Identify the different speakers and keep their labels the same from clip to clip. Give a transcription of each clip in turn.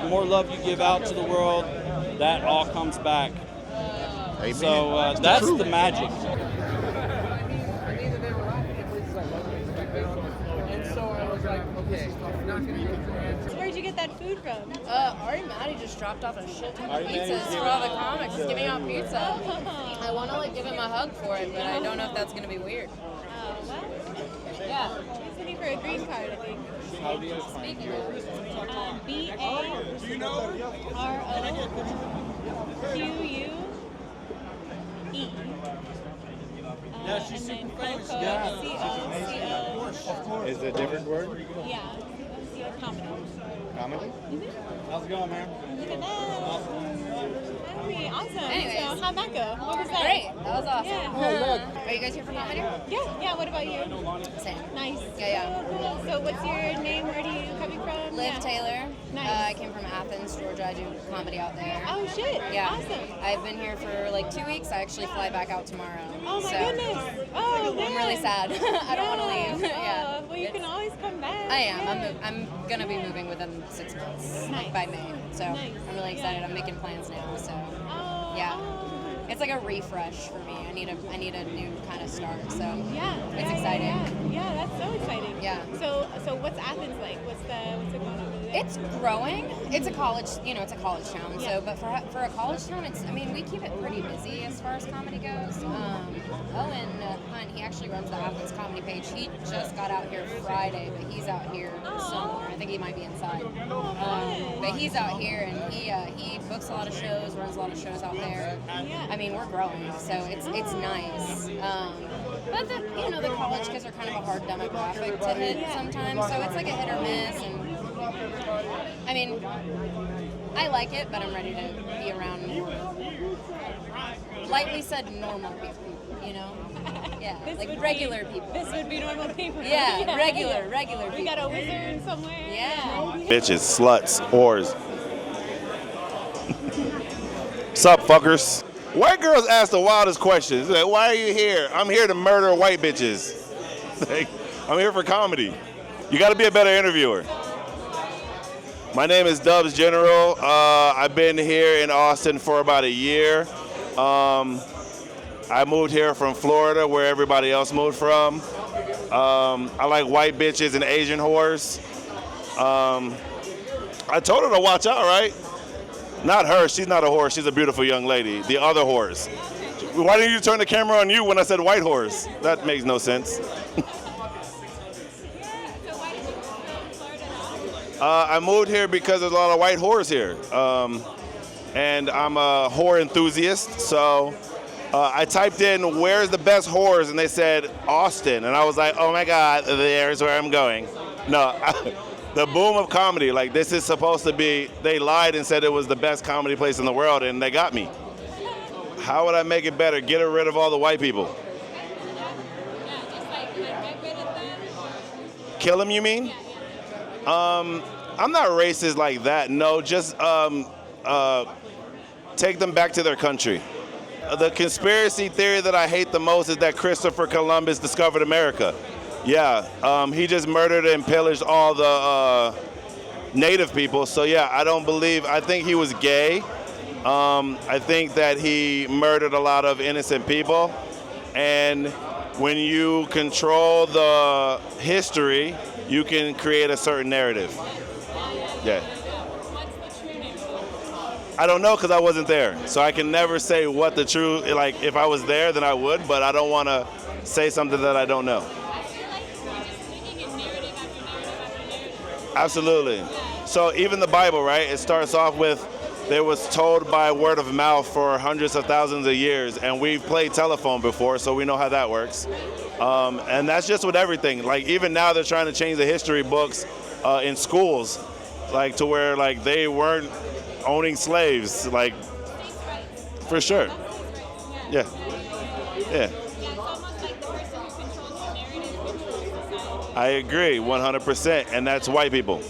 Speaker 1: more love you give out to the world, that all comes back.
Speaker 2: Amen.
Speaker 1: So that's the magic.
Speaker 3: Where'd you get that food from?
Speaker 4: Ari Maddie just dropped off a shit ton of pizzas for all the comics. He's giving out pizza. I want to give him a hug for it, but I don't know if that's gonna be weird.
Speaker 3: Well,
Speaker 4: Yeah.
Speaker 3: he's looking for a green card, I think.
Speaker 4: Speaking of,
Speaker 3: BAROQUE.
Speaker 1: Yeah, she's
Speaker 3: and then
Speaker 1: super famous.
Speaker 3: Coco, C-O-C-O.
Speaker 2: Is it a different word?
Speaker 3: Yeah, C-O comedy.
Speaker 2: Comedy?
Speaker 1: How's it going, man?
Speaker 3: Look at that. Henry, awesome.
Speaker 4: Anyways.
Speaker 3: So how'd that go? What was that?
Speaker 4: great. That was awesome.
Speaker 3: Yeah.
Speaker 4: Are you guys here for comedy?
Speaker 3: Yeah. What about you?
Speaker 4: Same.
Speaker 3: Nice.
Speaker 4: Yeah.
Speaker 3: Cool. So what's your name? Where do you coming from?
Speaker 4: Liv
Speaker 3: Yeah.
Speaker 4: Taylor.
Speaker 3: Nice.
Speaker 4: I came from Athens, Georgia. I do comedy out there.
Speaker 3: Oh shit.
Speaker 4: Yeah.
Speaker 3: Awesome.
Speaker 4: I've been here for 2 weeks. I actually fly back out tomorrow.
Speaker 3: Oh my
Speaker 4: so
Speaker 3: goodness. Oh man.
Speaker 4: I'm really sad. I don't want to leave. Yeah.
Speaker 3: Well, you can always come back.
Speaker 4: I am.
Speaker 3: Yeah.
Speaker 4: I'm gonna be moving within 6 months,
Speaker 3: Nice.
Speaker 4: by May. So
Speaker 3: Nice.
Speaker 4: I'm really excited. I'm making plans now. So
Speaker 3: Oh,
Speaker 4: yeah,
Speaker 3: oh.
Speaker 4: it's like a refresh for me. I need a new kind of start. So
Speaker 3: Yeah.
Speaker 4: it's exciting.
Speaker 3: Yeah, that's so exciting.
Speaker 4: Yeah.
Speaker 3: So what's Athens like? What's it going on over there?
Speaker 4: It's growing. It's a college, it's a college town.
Speaker 3: Yeah.
Speaker 4: So, but for a college town, we keep it pretty busy as far as comedy goes. Owen Hunt, he actually runs the Athens comedy page. He just got out here Friday, but he's out here somewhere. I think he might be inside. But he's out here and he books a lot of shows, runs a lot of shows out there.
Speaker 3: Yeah.
Speaker 4: I mean, we're growing, so it's nice. But the college kids are kind of a hard demographic to hit sometimes, so it's like a hit or miss. And I mean, I like it, but I'm ready to be around, lightly said, normal people. Yeah, regular people.
Speaker 3: This would be normal people.
Speaker 4: Yeah, regular people.
Speaker 3: We got a wizard somewhere.
Speaker 4: Yeah.
Speaker 2: Bitches, sluts, whores. Sup, fuckers? White girls ask the wildest questions. Like, why are you here? I'm here to murder white bitches. Like, I'm here for comedy. You got to be a better interviewer. My name is Dubz General. I've been here in Austin for about a year. I moved here from Florida, where everybody else moved from. I like white bitches and Asian whores. I told her to watch out, right? Not her. She's not a whore. She's a beautiful young lady. The other whores. Why didn't you turn the camera on you when I said white whores? That makes no sense. I moved here because there's a lot of white whores here. And I'm a whore enthusiast, so I typed in, where's the best whores? And they said, Austin. And I was like, oh my God, there's where I'm going. No, the boom of comedy, this is supposed to be, they lied and said it was the best comedy place in the world, and they got me. How would I make it better? Get rid of all the white people. Kill them, you mean? I'm not racist like that. No, just take them back to their country. The conspiracy theory that I hate the most is that Christopher Columbus discovered America. Yeah, he just murdered and pillaged all the native people. So yeah, I think he was gay. I think that he murdered a lot of innocent people. And when you control the history, you can create a certain narrative. Yeah. I don't know because I wasn't there. So I can never say what the true, if I was there, then I would, but I don't want to say something that I don't know. Absolutely. So even the Bible, right? It starts off with, it was told by word of mouth for hundreds of thousands of years, and we've played telephone before, so we know how that works. And that's just with everything. Even now they're trying to change the history books in schools, to where they weren't owning slaves, for sure. Yeah. Yeah. I agree 100%, and that's white people.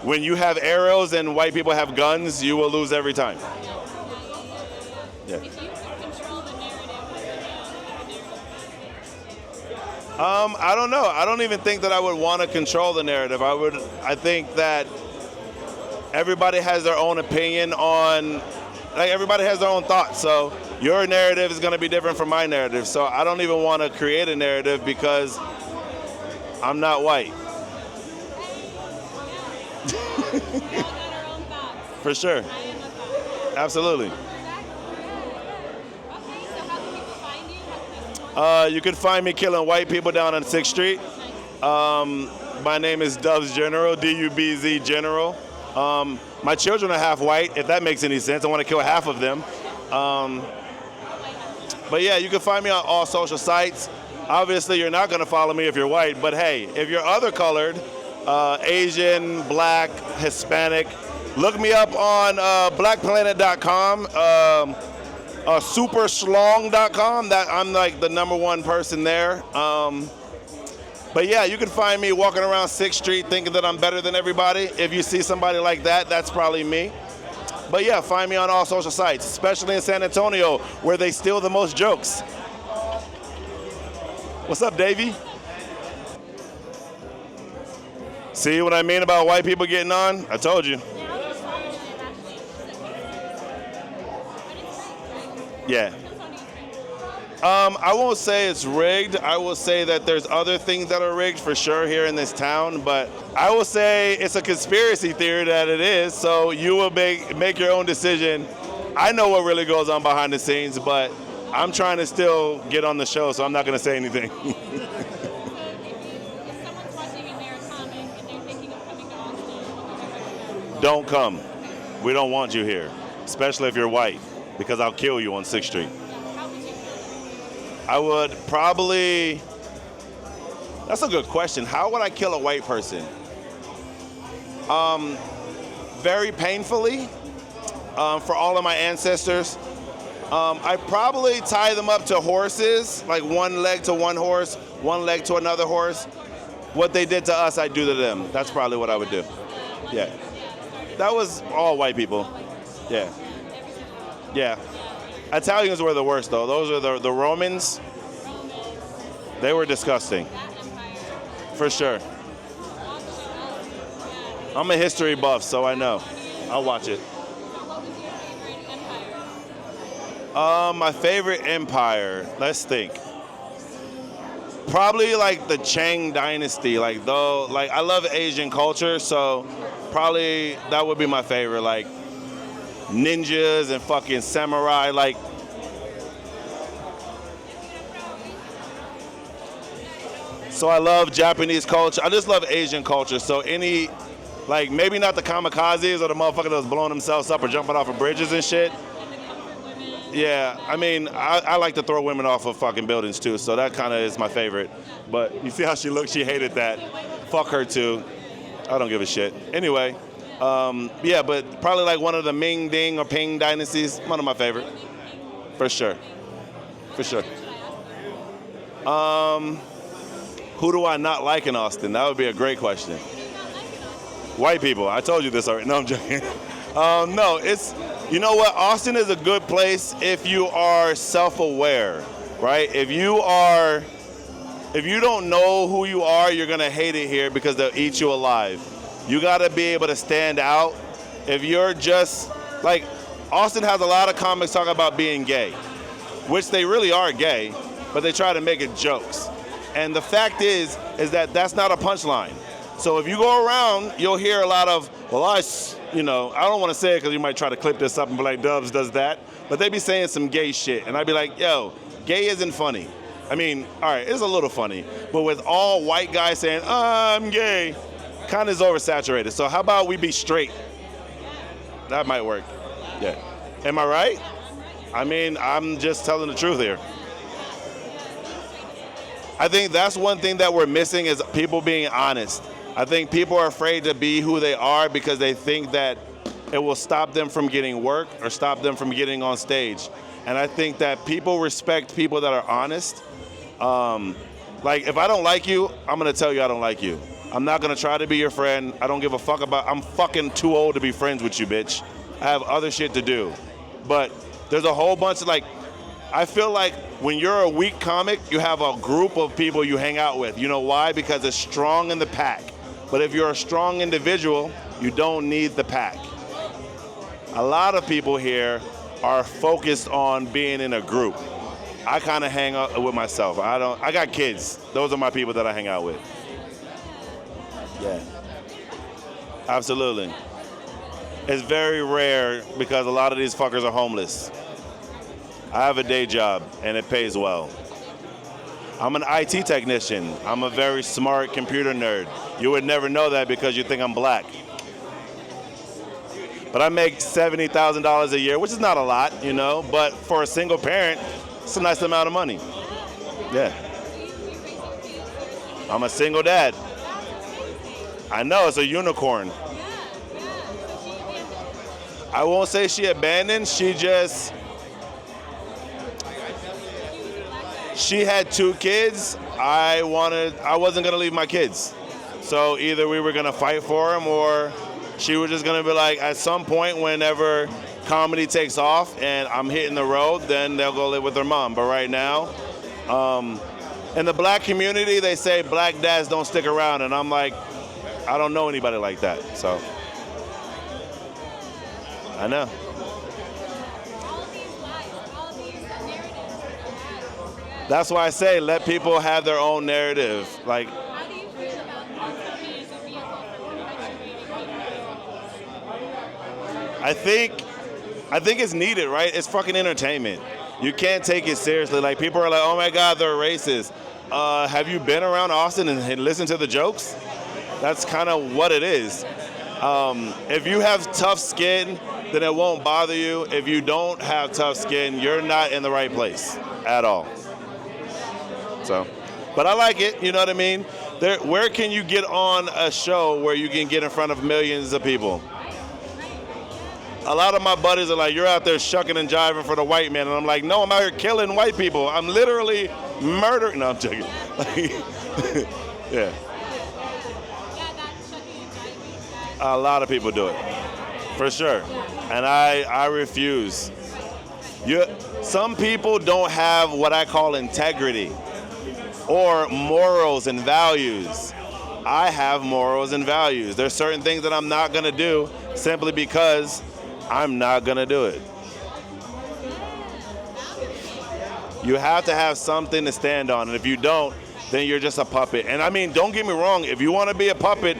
Speaker 2: When you have arrows and white people have guns, you will lose every time. Yeah. I don't know. I don't even think that I would want to control the narrative. I think that everybody has their own opinion on, like everybody has their own thoughts. So your narrative is going to be different from my narrative. So I don't even want to create a narrative because I'm not white. For sure. Absolutely. You can find me killing white people down on 6th Street. My name is Dubz General, D-U-B-Z General. My children are half white, if that makes any sense. I want to kill half of them. But yeah, you can find me on all social sites. Obviously, you're not going to follow me if you're white, but hey, if you're other colored, Asian, black, Hispanic, look me up on blackplanet.com, superslong.com. That I'm like the #1 person there. But yeah, you can find me walking around 6th Street thinking that I'm better than everybody. If you see somebody like that, that's probably me. But yeah, find me on all social sites, especially in San Antonio, where they steal the most jokes. What's up, Davey? See what I mean about white people getting on? I told you. Yeah. I won't say it's rigged. I will say that there's other things that are rigged for sure here in this town, but I will say it's a conspiracy theory that it is, so you will make your own decision. I know what really goes on behind the scenes, but I'm trying to still get on the show, so I'm not going to say anything.
Speaker 3: If someone's watching and they're a comic and they're thinking of coming to Austin,
Speaker 2: Don't come. We don't want you here, especially if you're white, because I'll kill you on 6th Street.
Speaker 3: how would you?
Speaker 2: I would probably, that's a good question. How would I kill a white person? Very painfully, for all of my ancestors. I probably tie them up to horses, like one leg to one horse, one leg to another horse. What they did to us, I do to them. That's probably what I would do. Yeah. That was all white people. Yeah. Yeah. Italians were the worst, though. Those are the Romans. They were disgusting. For sure. I'm a history buff, so I know. I'll watch it. My favorite empire, let's think. Probably like the Qing dynasty. I love Asian culture, so probably that would be my favorite. Like ninjas and fucking samurai, like. So I love Japanese culture. I just love Asian culture. So any, like maybe not the kamikazes or the motherfuckers that's blowing themselves up or jumping off of bridges and shit. Yeah, I mean, I like to throw women off of fucking buildings too, so that kind of is my favorite. But you see how she looked? She hated that. Fuck her too. I don't give a shit. Anyway, yeah, but probably like one of the Ming, Ding, or Ping dynasties. One of my favorite. For sure. For sure. Who do I not like in Austin? That would be a great question. White people. I told you this already. No, I'm joking. No, it's, you know what? Austin is a good place if you are self-aware, right? If you don't know who you are, you're gonna hate it here because they'll eat you alive. You gotta be able to stand out. If you're just, like, Austin has a lot of comics talking about being gay, which they really are gay, but they try to make it jokes. And the fact is that that's not a punchline. So if you go around, you'll hear a lot of, well, I don't want to say it because you might try to clip this up and be like, Dubz does that. But they be saying some gay shit. And I'd be like, yo, gay isn't funny. I mean, all right, it's a little funny. But with all white guys saying, I'm gay, kind of is oversaturated. So how about we be straight? That might work. Yeah. Am I right? I mean, I'm just telling the truth here. I think that's one thing that we're missing is people being honest. I think people are afraid to be who they are because they think that it will stop them from getting work or stop them from getting on stage. And I think that people respect people that are honest. Like, if I don't like you, I'm gonna tell you I don't like you. I'm not gonna try to be your friend. I don't give a fuck I'm fucking too old to be friends with you, bitch. I have other shit to do. But there's a whole bunch of, like, I feel like when you're a weak comic, you have a group of people you hang out with. You know why? Because it's strong in the pack. But if you're a strong individual, You don't need the pack. A lot of people here are focused on being in a group. I kind of hang out with myself. I got kids. Those are my people that I hang out with. Yeah. Absolutely. It's very rare because a lot of these fuckers are homeless. I have a day job and it pays well. I'm an IT technician. I'm a very smart computer nerd. You would never know that because you think I'm black. But I make $70,000 a year, which is not a lot, you know, but for a single parent, it's a nice amount of money. Yeah. I'm a single dad. I know, it's a unicorn. I won't say she abandoned, she had 2 kids. I wasn't gonna leave my kids. So either we were gonna fight for them or she was just gonna be like, at some point whenever comedy takes off and I'm hitting the road, then they'll go live with their mom. But right now, in the black community, they say black dads don't stick around. And I'm like, I don't know anybody like that, so. I know. That's why I say let people have their own narrative. Like,
Speaker 3: How do you feel about comedy as a vehicle for perpetuating people?
Speaker 2: I think it's needed, right? It's fucking entertainment. You can't take it seriously. Like, people are like, oh my God, they're racist. Have you been around Austin and listened to the jokes? That's kind of what it is. If you have tough skin, then it won't bother you. If you don't have tough skin, you're not in the right place at all. So, but I like it, you know what I mean? Where can you get on a show where you can get in front of millions of people? A lot of my buddies are like, you're out there shucking and jiving for the white man. And I'm like, no, I'm out here killing white people. I'm literally murdering. No, I'm joking. Yeah. A lot of people do it, for sure. And I refuse. Some people don't have what I call integrity or morals and values. I have morals and values. There's certain things that I'm not gonna do simply because I'm not gonna do it. You have to have something to stand on, and if you don't, then you're just a puppet. And I mean, don't get me wrong, if you wanna be a puppet,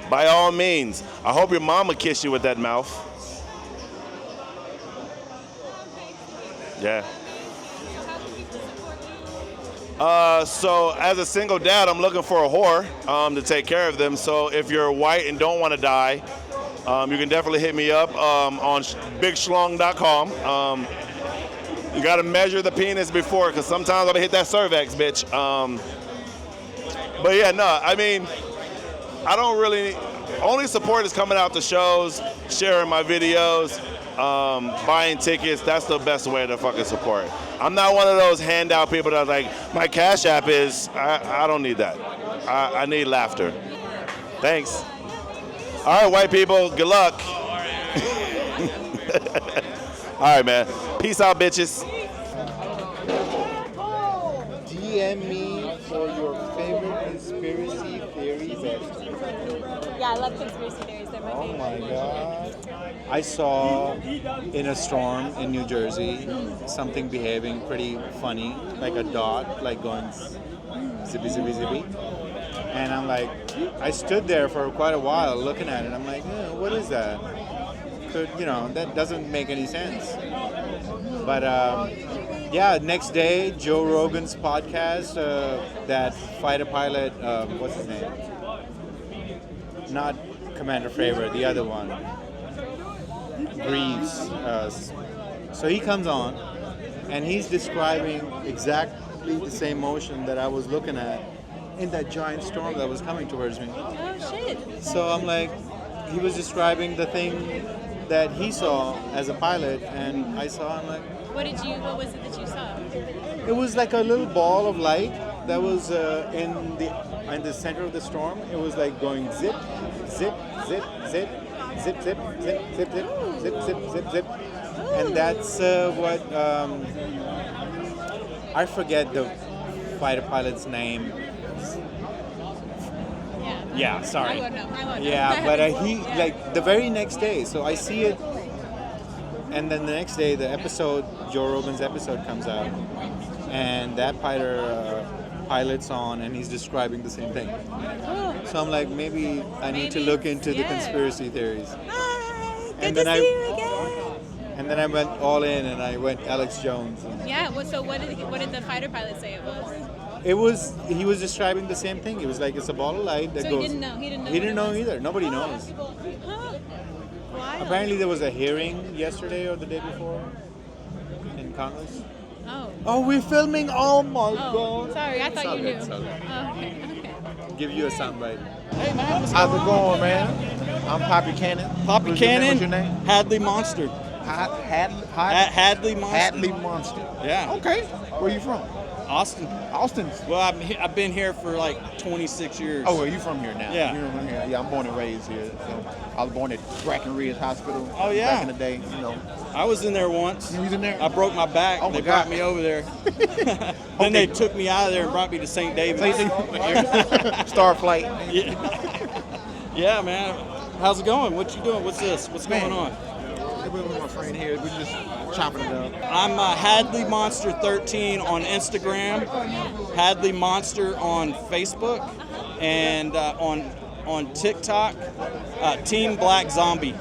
Speaker 2: by all means. I hope your mama kiss you with that mouth. Yeah. So as a single dad, I'm looking for a whore to take care of them. So if you're white and don't want to die, you can definitely hit me up on bigschlong.com. You got to measure the penis before, because sometimes I'll hit that cervix, bitch. But yeah, no, I mean, I don't really, only support is coming out to shows, sharing my videos, buying tickets. That's the best way to fucking support. I'm not one of those handout people that's like, my Cash App is, I don't need that. I need laughter. Thanks. All right, white people, good luck. All right, man. Peace out, bitches.
Speaker 5: DM me for your favorite conspiracy theory bestie.
Speaker 3: Yeah, I love conspiracy theories. They're my
Speaker 5: Oh
Speaker 3: favorite.
Speaker 5: my God. I saw in a storm in New Jersey something behaving pretty funny, like a dot, like going zippy, zippy, zippy. And I'm like, I stood there for quite a while looking at it. I'm like, what is that? That doesn't make any sense. But yeah, next day, Joe Rogan's podcast, that fighter pilot, what's his name? Not Commander Fravor, the other one. Greaves. So he comes on, and he's describing exactly the same motion that I was looking at in that giant storm that was coming towards me.
Speaker 3: Oh shit.
Speaker 5: So I'm like, he was describing the thing that he saw as a pilot, and I saw, I'm like,
Speaker 3: What was it that you saw?
Speaker 5: it was like a little ball of light that was in the center of the storm. It was like going zip, zip, zip, zip, zip, zip, zip, zip, zip, zip, zip, zip, zip. And that's what, I forget the fighter pilot's name.
Speaker 3: Yeah,
Speaker 5: Yeah, sorry.
Speaker 3: I would know. I would know.
Speaker 5: Yeah, but he like the very next day. So I see it, and then the next day the episode, Joe Rogan's episode, comes out, and that pilot's on, and he's describing the same thing. So I'm like, maybe I need to look into the conspiracy theories.
Speaker 3: Hi, good
Speaker 5: And
Speaker 3: to
Speaker 5: then
Speaker 3: see you again.
Speaker 5: And then I went all in, and I went Alex Jones.
Speaker 3: Yeah. So what did the fighter pilot say it was?
Speaker 5: He was describing the same thing. It was like it's a ball of light that
Speaker 3: So
Speaker 5: goes.
Speaker 3: he didn't know. He didn't know.
Speaker 5: He didn't
Speaker 3: what
Speaker 5: know
Speaker 3: it was?
Speaker 5: either. Nobody knows.
Speaker 3: Huh. Wild.
Speaker 5: Apparently there was a hearing yesterday or the day before in Congress.
Speaker 3: Oh.
Speaker 5: Oh, we're filming. Oh my
Speaker 3: Oh.
Speaker 5: God.
Speaker 3: Sorry, I
Speaker 5: It's
Speaker 3: thought
Speaker 5: all
Speaker 3: you
Speaker 5: good,
Speaker 3: knew.
Speaker 5: it's all good.
Speaker 3: Oh, okay. Okay.
Speaker 5: Give you a soundbite.
Speaker 1: Hey man, what's
Speaker 6: How's it going, man? I'm PapiCannon.
Speaker 1: PapiCannon?
Speaker 6: What's your name?
Speaker 1: Hadley Monster. Hadley Monster.
Speaker 6: Hadley Monster.
Speaker 1: Yeah.
Speaker 6: Okay. Where you from?
Speaker 1: Austin.
Speaker 6: Austin.
Speaker 1: Well, I've been here for like 26 years.
Speaker 6: Oh, well, you from here now?
Speaker 1: Yeah.
Speaker 6: You're from here. Yeah, I'm born and raised here. So I was born at Brackenridge Hospital.
Speaker 1: Oh, yeah.
Speaker 6: Back in the day, you know.
Speaker 1: I was in there once.
Speaker 6: You was in there?
Speaker 1: I broke my back.
Speaker 6: Oh, my
Speaker 1: they brought
Speaker 6: God.
Speaker 1: me over there. Then they took me out of there and brought me to St. David's.
Speaker 6: Starflight.
Speaker 1: Yeah. Yeah, man. How's it going? What you doing? What's this? What's
Speaker 6: Man.
Speaker 1: going on?
Speaker 6: We're with my friend here. We're just chopping it up.
Speaker 1: I'm Hadley Monster 13 on Instagram, Hadley Monster on Facebook, and on TikTok, Team Black Zombie.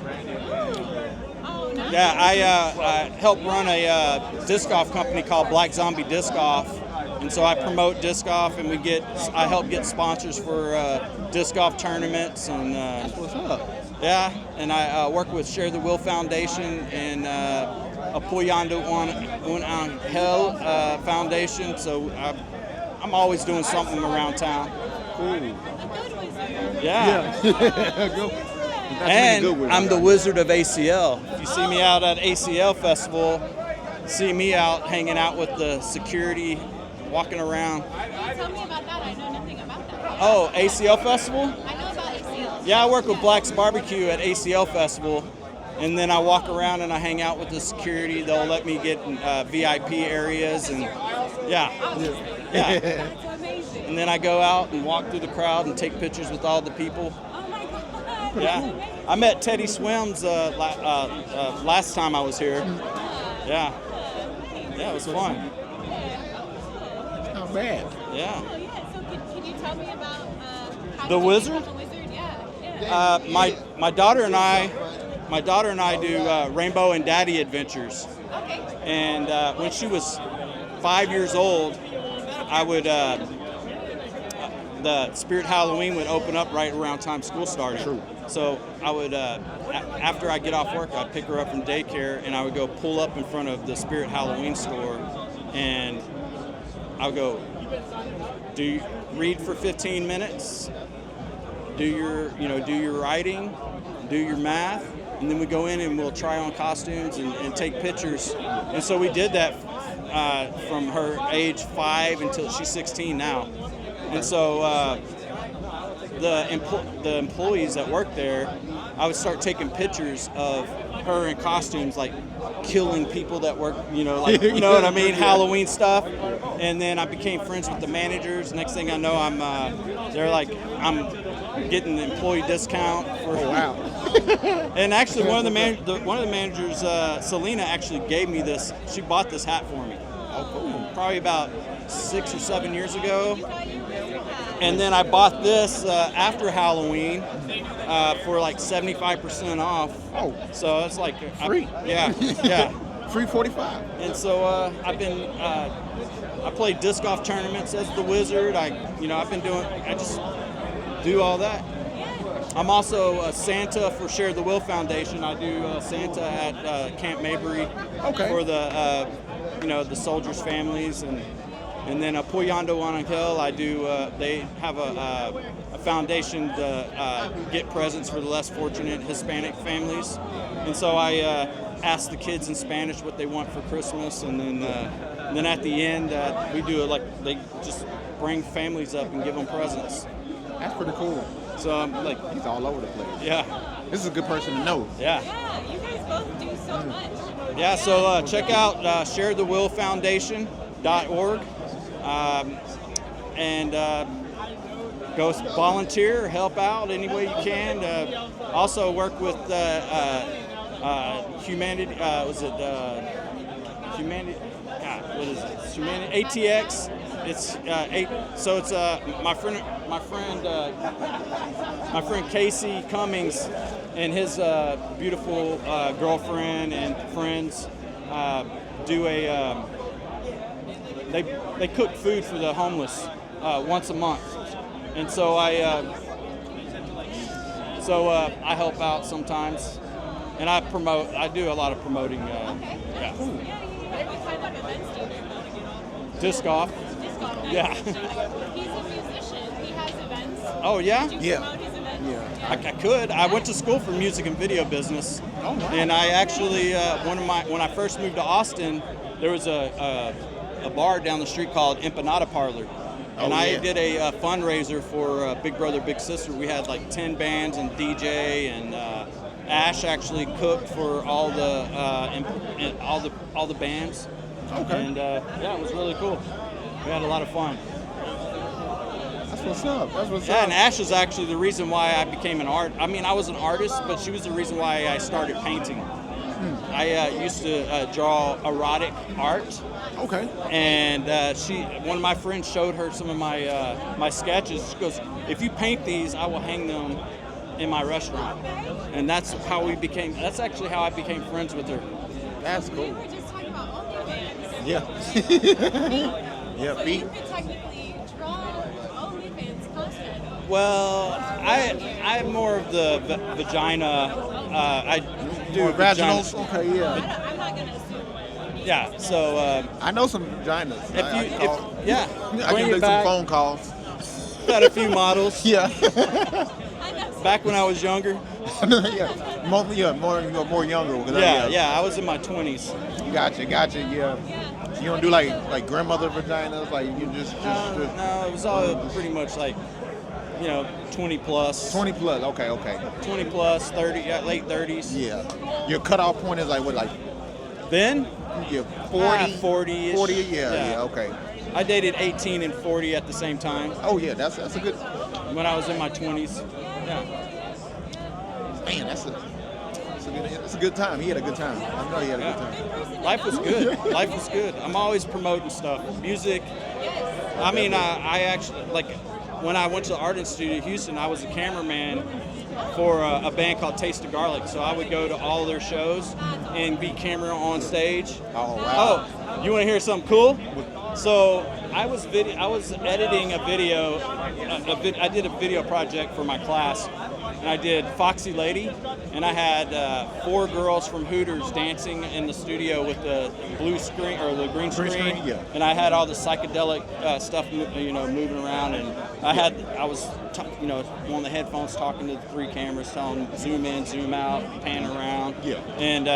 Speaker 3: Oh, nice.
Speaker 1: Yeah, I help run a disc golf company called Black Zombie Disc Golf, and so I promote disc golf, and I help get sponsors for disc golf tournaments, and
Speaker 6: What's up?
Speaker 1: yeah, and I work with Share the Will Foundation and Apoyando un Angel Foundation, so I'm always doing something around town.
Speaker 6: Cool.
Speaker 1: Yeah.
Speaker 6: Go.
Speaker 1: And I'm the Wizard of ACL. If you see me out at ACL Festival, see me out hanging out with the security, walking around.
Speaker 3: Tell me about that. I know nothing about that.
Speaker 1: Oh, ACL Festival?
Speaker 3: I know about ACL.
Speaker 1: Yeah, I work with Black's Barbecue at ACL Festival, and then I walk around and I hang out with the security. They'll let me get VIP areas, and yeah.
Speaker 3: That's amazing.
Speaker 1: And then I go out and walk through the crowd and take pictures with all the people.
Speaker 3: Oh my God.
Speaker 1: Yeah, I met Teddy Swims last time I was here. Yeah, yeah, it was fun.
Speaker 6: Not bad.
Speaker 1: Yeah.
Speaker 3: Oh, yeah. So can you tell me about how
Speaker 1: The
Speaker 3: you
Speaker 1: Wizard?
Speaker 3: became the Wizard? Yeah.
Speaker 1: My daughter and I do Rainbow and Daddy Adventures.
Speaker 3: Okay.
Speaker 1: And when she was 5 years old, I would the Spirit Halloween would open up right around time school started.
Speaker 6: True.
Speaker 1: So I would after I get off work, I'd pick her up from daycare, and I would go pull up in front of the Spirit Halloween store, and I would go, read for 15 minutes, do your writing, do your math, and then we go in and we'll try on costumes and take pictures. And so we did that from her age 5 until she's 16 now. And so the employees that work there, I would start taking pictures of her in costumes, like killing people that work, you know what I mean, Halloween stuff. And then I became friends with the managers. Next thing I know, they're like, I'm getting an employee discount for.
Speaker 6: Oh, wow.
Speaker 1: And actually, one of the managers, Selena, actually gave me this. She bought this hat for me.
Speaker 6: Oh, cool.
Speaker 1: Probably about 6 or 7 years ago. And then I bought this after Halloween for like 75% off.
Speaker 6: Oh.
Speaker 1: So it's like
Speaker 6: Free.
Speaker 1: Yeah.
Speaker 6: Free 45.
Speaker 1: And so I played disc golf tournaments as the Wizard. I just do all that. I'm also a Santa for Share the Will Foundation. I do Santa at Camp Mabry for the the soldiers' families, and then Apoyando un Angel. I do. They have a foundation to get presents for the less fortunate Hispanic families, and so I ask the kids in Spanish what they want for Christmas, and then at the end we do it like they just bring families up and give them presents.
Speaker 6: That's pretty cool.
Speaker 1: So I'm like,
Speaker 6: He's all over the place.
Speaker 1: yeah.
Speaker 6: This is a good person to know.
Speaker 1: Yeah.
Speaker 3: Yeah, you guys both do so much.
Speaker 1: Yeah, so check out sharethewillfoundation.org. And go volunteer, help out any way you can. Also work with humanity. Was it humanity? What is it? Humanity ATX. It's so it's my friend Casey Cummings and his beautiful girlfriend and friends do a they cook food for the homeless once a month, and so I help out sometimes, and I promote. I do a lot of promoting. Yeah.
Speaker 3: What kind of events do you do?
Speaker 1: Disc golf. Yeah.
Speaker 3: He's a musician. He has events.
Speaker 1: Oh yeah.
Speaker 3: Could you promote his events?
Speaker 6: Yeah.
Speaker 1: I could. I went to school for music and video business, and I actually when I first moved to Austin, there was a bar down the street called Empanada Parlor, and I did a fundraiser for Big Brother Big Sister. We had like 10 bands and DJ, and Ash actually cooked for all the bands.
Speaker 6: Okay.
Speaker 1: And yeah, it was really cool. We had a lot of fun.
Speaker 6: That's what's up. That's what's
Speaker 1: Yeah,
Speaker 6: up.
Speaker 1: and Ash is actually the reason why I became an art. I mean, I was an artist, but she was the reason why I started painting. I used to draw erotic art,
Speaker 6: Okay.
Speaker 1: and one of my friends showed her some of my sketches. She goes, "If you paint these, I will hang them in my restaurant." And that's actually how I became friends with her.
Speaker 6: That's
Speaker 3: We
Speaker 6: cool.
Speaker 3: were just talking about OnlyFans.
Speaker 6: Yeah. Yeah,
Speaker 3: So
Speaker 6: feet.
Speaker 3: you could technically draw OnlyFans content.
Speaker 1: Well, I'm more of the vagina. I do
Speaker 6: More
Speaker 1: vagina.
Speaker 6: vaginals? Okay, yeah.
Speaker 3: I'm not going to assume what.
Speaker 1: Yeah. So
Speaker 6: I know some vaginas.
Speaker 1: if
Speaker 6: I
Speaker 1: you,
Speaker 6: call-
Speaker 1: yeah,
Speaker 6: I
Speaker 1: bring
Speaker 6: can
Speaker 1: it
Speaker 6: do some
Speaker 1: back.
Speaker 6: phone calls.
Speaker 1: Got a few models.
Speaker 6: Yeah.
Speaker 3: I know.
Speaker 1: Back when I was younger.
Speaker 6: yeah. More younger. 'Cause
Speaker 1: Yeah. I was in my 20s.
Speaker 6: Gotcha. Yeah. You don't do like grandmother vaginas, like you just
Speaker 1: No, it was all pretty much like, 20 plus.
Speaker 6: 20 plus. Okay.
Speaker 1: 20 plus, 30, late 30s.
Speaker 6: Yeah. Your cutoff point is like what, like
Speaker 1: Then?
Speaker 6: 40?
Speaker 1: 40-ish.
Speaker 6: 40. Yeah. Okay.
Speaker 1: I dated 18 and 40 at the same time
Speaker 6: Oh yeah, that's a good.
Speaker 1: when I was in my 20s. Yeah.
Speaker 6: Man, that's a good time. He had a good time. I know he had a good time.
Speaker 1: Life was good. Life was good. I'm always promoting stuff. Music. I mean, I actually, like, when I went to the Art Institute in Houston, I was a cameraman for a band called Taste of Garlic. So I would go to all their shows and be camera on stage.
Speaker 6: Oh wow.
Speaker 1: Oh, you want to hear something cool? So I was editing a video. I did a video project for my class, and I did Foxy Lady, and I had 4 girls from Hooters dancing in the studio with the blue screen or the green screen,
Speaker 6: yeah.
Speaker 1: and I had all the psychedelic stuff, moving around, and I was on the headphones talking to the 3 cameras, telling them zoom in, zoom out, pan around,
Speaker 6: Yeah.
Speaker 1: and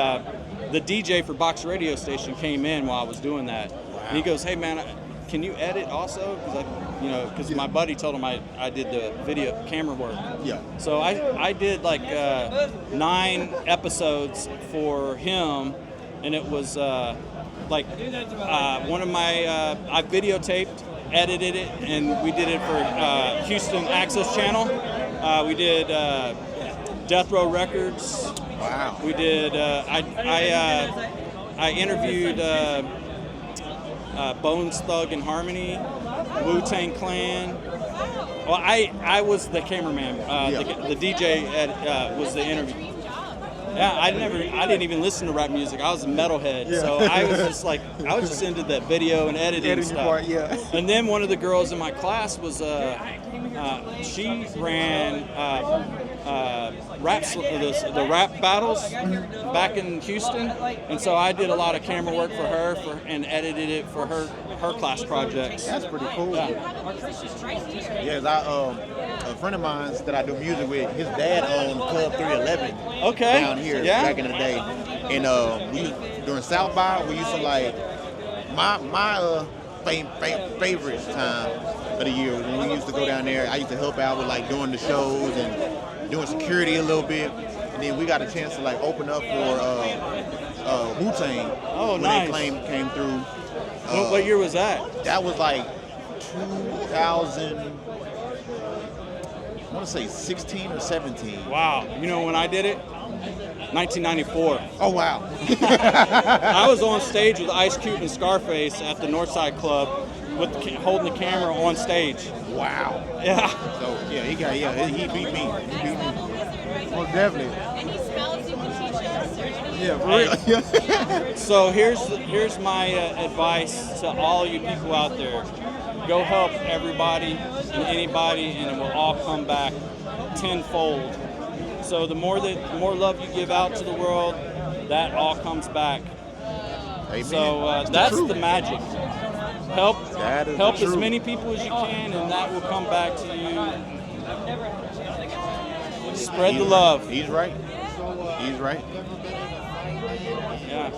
Speaker 1: the DJ for Box Radio Station came in while I was doing that. And he goes, "Hey man, can you edit also?" Because my buddy told him I did the video camera work.
Speaker 6: Yeah.
Speaker 1: So I did like 9 episodes for him, and it was one of my I videotaped, edited it, and we did it for Houston Access Channel. We did Death Row Records.
Speaker 6: Wow.
Speaker 1: We did. I interviewed. Bones Thug and Harmony, Wu-Tang Clan. Well, I was the cameraman. The DJ was the interview. Yeah, I didn't even listen to rap music. I was a metalhead, so I was just into that video and editing stuff.
Speaker 6: Part, yeah.
Speaker 1: And then one of the girls in my class was she ran the rap battles back in Houston, and so I did a lot of camera work for her and edited it for her class projects.
Speaker 6: That's pretty cool.
Speaker 1: Yeah.
Speaker 6: Yes, a friend of mine that I do music with, his dad owned Club 311
Speaker 1: Okay.
Speaker 6: down here
Speaker 1: Yeah.
Speaker 6: back in the day. And during South by, we used to my favorite time of the year when we used to go down there. I used to help out with doing the shows and doing security a little bit. And then we got a chance to open up for Wu-Tang when
Speaker 1: nice.
Speaker 6: they came through.
Speaker 1: What year was that?
Speaker 6: That was 2000. I want to say 16 or 17.
Speaker 1: Wow. You know when I did it? 1994.
Speaker 6: Oh, wow.
Speaker 1: I was on stage with Ice Cube and Scarface at the Northside Club with holding the camera on stage.
Speaker 6: Wow.
Speaker 1: Yeah.
Speaker 6: So, yeah, he beat me. He beat me.
Speaker 5: Well, definitely.
Speaker 3: Any spells you can teach us or anything?
Speaker 5: Yeah, for real.
Speaker 1: So here's my advice to all you people out there. Go help everybody and anybody, and it will all come back tenfold. So the more love you give out to the world, that all comes back.
Speaker 6: Amen.
Speaker 1: So that's the magic. Help
Speaker 6: That is
Speaker 1: help
Speaker 6: the
Speaker 1: as
Speaker 6: truth.
Speaker 1: many people as you can, and that will come back to you. Spread the love.
Speaker 6: He's right. He's right.
Speaker 1: Yeah.